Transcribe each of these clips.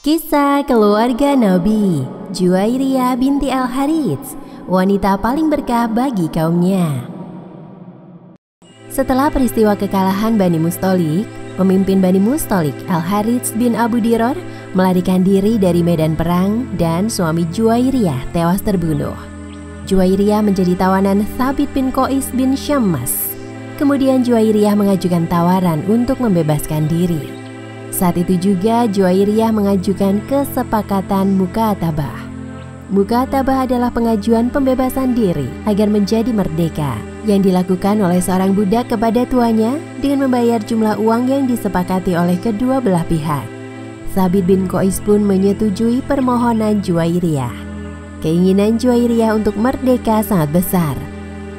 Kisah keluarga Nabi, Juwairiyah binti Al-Harits, wanita paling berkah bagi kaumnya. Setelah peristiwa kekalahan Bani Mustalik, pemimpin Bani Mustalik Al-Harits bin Abu Diror melarikan diri dari medan perang dan suami Juwairiyah tewas terbunuh. Juwairiyah menjadi tawanan Thabit bin Qais bin Syammas. Kemudian Juwairiyah mengajukan tawaran untuk membebaskan diri. Saat itu juga Juwairiyah mengajukan kesepakatan mukatabah. Mukatabah adalah pengajuan pembebasan diri agar menjadi merdeka yang dilakukan oleh seorang budak kepada tuannya dengan membayar jumlah uang yang disepakati oleh kedua belah pihak. Thabit bin Qais pun menyetujui permohonan Juwairiyah. Keinginan Juwairiyah untuk merdeka sangat besar,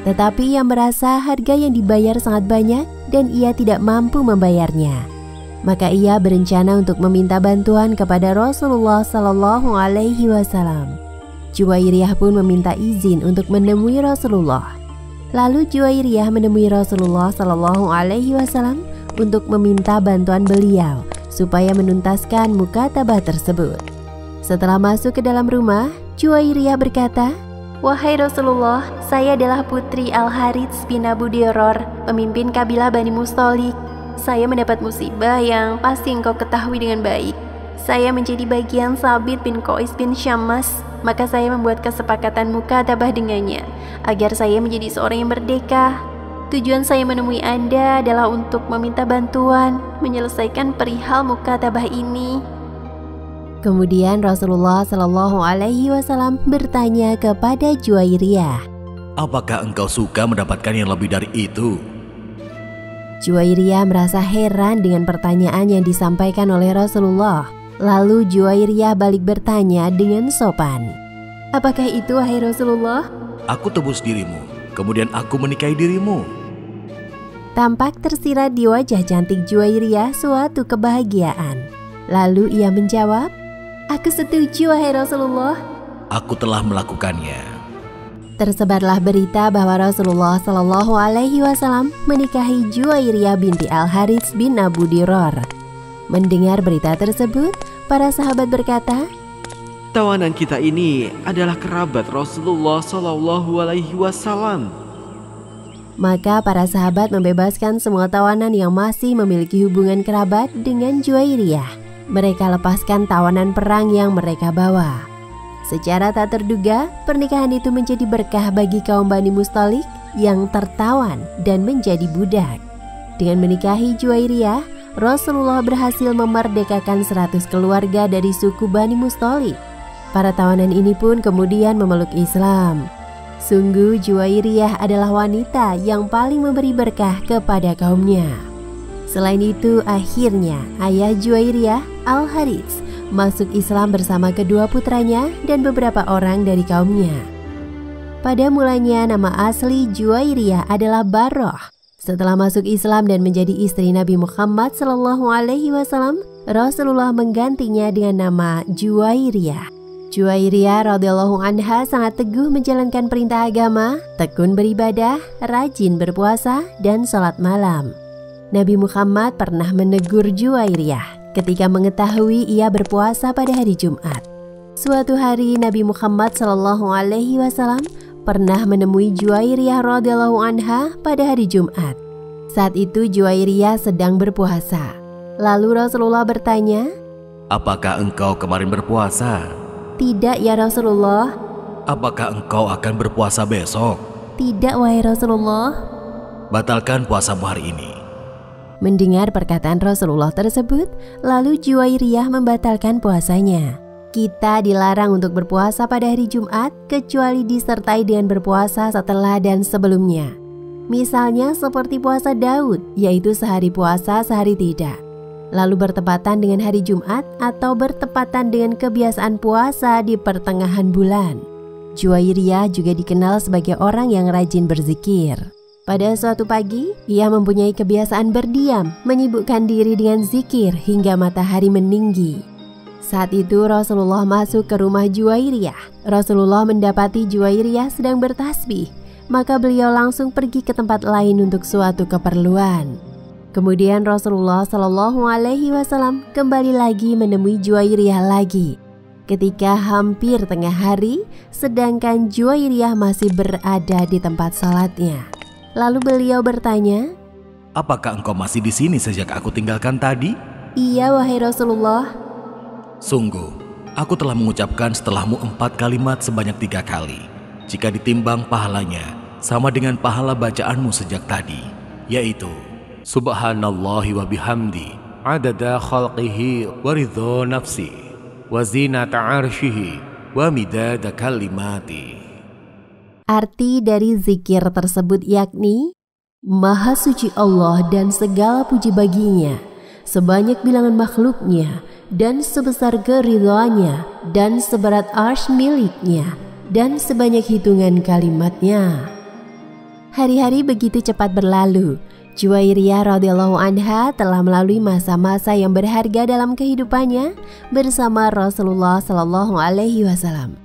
tetapi ia merasa harga yang dibayar sangat banyak dan ia tidak mampu membayarnya. Maka ia berencana untuk meminta bantuan kepada Rasulullah SAW. Juwairiyah pun meminta izin untuk menemui Rasulullah. Lalu Juwairiyah menemui Rasulullah SAW untuk meminta bantuan beliau supaya menuntaskan mukatabah tersebut. Setelah masuk ke dalam rumah, Juwairiyah berkata, "Wahai Rasulullah, saya adalah putri Al-Harits bin Abu Diror, pemimpin kabilah Bani Mustalik. Saya mendapat musibah yang pasti engkau ketahui dengan baik. Saya menjadi bagian Thabit bin Qais bin Syammas, maka saya membuat kesepakatan mukatabah dengannya agar saya menjadi seorang yang merdeka. Tujuan saya menemui Anda adalah untuk meminta bantuan menyelesaikan perihal mukatabah ini." Kemudian Rasulullah SAW bertanya kepada Juwairiyah, "Apakah engkau suka mendapatkan yang lebih dari itu?" Juwairiyah merasa heran dengan pertanyaan yang disampaikan oleh Rasulullah. Lalu Juwairiyah balik bertanya dengan sopan, "Apakah itu, wahai Rasulullah?" "Aku tebus dirimu, kemudian aku menikahi dirimu." Tampak tersirat di wajah cantik Juwairiyah suatu kebahagiaan. Lalu ia menjawab, "Aku setuju, wahai Rasulullah." "Aku telah melakukannya." Tersebarlah berita bahwa Rasulullah SAW menikahi Juwairiyah binti Al-Harits bin Abu Diror. Mendengar berita tersebut, para sahabat berkata, "Tawanan kita ini adalah kerabat Rasulullah SAW." Maka para sahabat membebaskan semua tawanan yang masih memiliki hubungan kerabat dengan Juwairiyah. Mereka lepaskan tawanan perang yang mereka bawa. Secara tak terduga, pernikahan itu menjadi berkah bagi kaum Bani Mustalik yang tertawan dan menjadi budak. Dengan menikahi Juwairiyah, Rasulullah berhasil memerdekakan 100 keluarga dari suku Bani Mustalik. Para tawanan ini pun kemudian memeluk Islam. Sungguh Juwairiyah adalah wanita yang paling memberi berkah kepada kaumnya. Selain itu, akhirnya ayah Juwairiyah, Al-Harits, masuk Islam bersama kedua putranya dan beberapa orang dari kaumnya. Pada mulanya nama asli Juwairiyah adalah Barroh. Setelah masuk Islam dan menjadi istri Nabi Muhammad SAW, Rasulullah menggantinya dengan nama Juwairiyah. Juwairiyah radhiyallahu anha sangat teguh menjalankan perintah agama, tekun beribadah, rajin berpuasa, dan sholat malam. Nabi Muhammad pernah menegur Juwairiyah ketika mengetahui ia berpuasa pada hari Jumat. Suatu hari Nabi Muhammad SAW pernah menemui Juwairiyah radhiyallahu anha pada hari Jumat. Saat itu Juwairiyah sedang berpuasa. Lalu Rasulullah bertanya, "Apakah engkau kemarin berpuasa?" "Tidak ya Rasulullah." "Apakah engkau akan berpuasa besok?" "Tidak wahai Rasulullah." "Batalkan puasamu hari ini." Mendengar perkataan Rasulullah tersebut, lalu Juwairiyah membatalkan puasanya. Kita dilarang untuk berpuasa pada hari Jumat kecuali disertai dengan berpuasa setelah dan sebelumnya. Misalnya seperti puasa Daud, yaitu sehari puasa sehari tidak. Lalu bertepatan dengan hari Jumat atau bertepatan dengan kebiasaan puasa di pertengahan bulan. Juwairiyah juga dikenal sebagai orang yang rajin berzikir. Pada suatu pagi, ia mempunyai kebiasaan berdiam, menyibukkan diri dengan zikir hingga matahari meninggi. Saat itu Rasulullah masuk ke rumah Juwairiyah. Rasulullah mendapati Juwairiyah sedang bertasbih. maka beliau langsung pergi ke tempat lain untuk suatu keperluan. Kemudian Rasulullah Shallallahu Alaihi Wasallam kembali lagi menemui Juwairiyah lagi ketika hampir tengah hari, sedangkan Juwairiyah masih berada di tempat salatnya. Lalu beliau bertanya, "Apakah engkau masih di sini sejak aku tinggalkan tadi?" "Iya, wahai Rasulullah." "Sungguh, aku telah mengucapkan setelahmu 4 kalimat sebanyak 3 kali. Jika ditimbang pahalanya, sama dengan pahala bacaanmu sejak tadi, yaitu Subhanallahi wa bihamdi, adada khalqihi wa ridho nafsi, wa zinata arshihi, wa midada kalimati." Arti dari zikir tersebut yakni, Maha suci Allah dan segala puji baginya, sebanyak bilangan makhluknya, dan sebesar keridhoannya, dan seberat arsy miliknya, dan sebanyak hitungan kalimatnya. Hari-hari begitu cepat berlalu. Juwairiyah radhiyallahu anha telah melalui masa-masa yang berharga dalam kehidupannya bersama Rasulullah Shallallahu Alaihi Wasallam.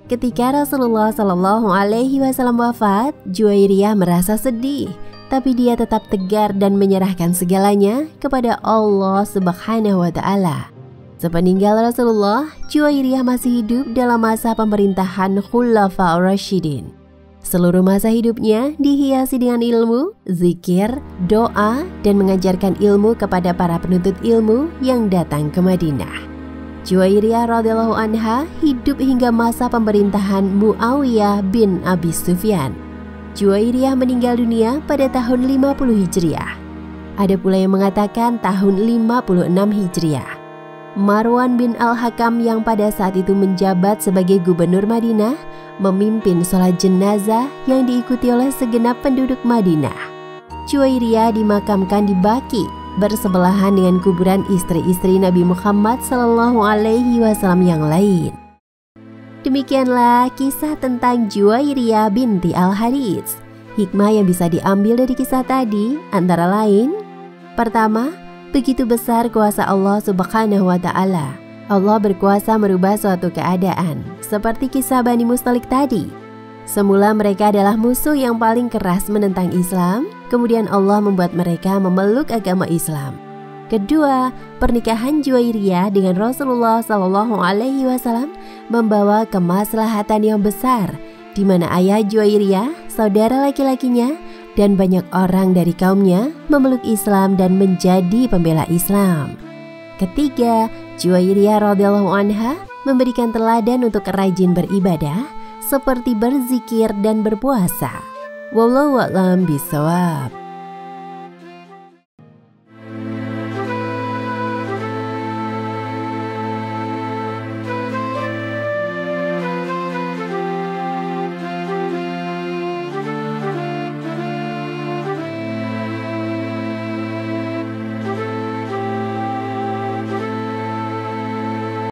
Ketika Rasulullah Shallallahu Alaihi Wasallam wafat, Juwairiyah merasa sedih, tapi dia tetap tegar dan menyerahkan segalanya kepada Allah Subhanahu Wa Taala. Sepeninggal Rasulullah, Juwairiyah masih hidup dalam masa pemerintahan Khulafaur Rasyidin. Seluruh masa hidupnya dihiasi dengan ilmu, zikir, doa, dan mengajarkan ilmu kepada para penuntut ilmu yang datang ke Madinah. Juwairiyah radhiyallahu anha hidup hingga masa pemerintahan Muawiyah bin Abi Sufyan. Juwairiyah meninggal dunia pada tahun 50 Hijriah. Ada pula yang mengatakan tahun 56 Hijriah. Marwan bin Al-Hakam yang pada saat itu menjabat sebagai gubernur Madinah memimpin sholat jenazah yang diikuti oleh segenap penduduk Madinah. Juwairiyah dimakamkan di Baqi bersebelahan dengan kuburan istri-istri Nabi Muhammad Sallallahu Alaihi Wasallam yang lain. Demikianlah kisah tentang Juwairiyah binti Al-Harits. Hikmah yang bisa diambil dari kisah tadi antara lain, pertama, begitu besar kuasa Allah Subhanahu wa Ta'ala. Allah berkuasa merubah suatu keadaan, seperti kisah Bani Mustalik tadi. Semula mereka adalah musuh yang paling keras menentang Islam, kemudian Allah membuat mereka memeluk agama Islam. Kedua, pernikahan Juwairiyah dengan Rasulullah Shallallahu Alaihi Wasallam membawa kemaslahatan yang besar, di mana ayah Juwairiyah, saudara laki-lakinya, dan banyak orang dari kaumnya memeluk Islam dan menjadi pembela Islam. Ketiga, Juwairiyah radhiyallahu anha memberikan teladan untuk rajin beribadah seperti berzikir dan berpuasa. Wallahu a'lam bishawab.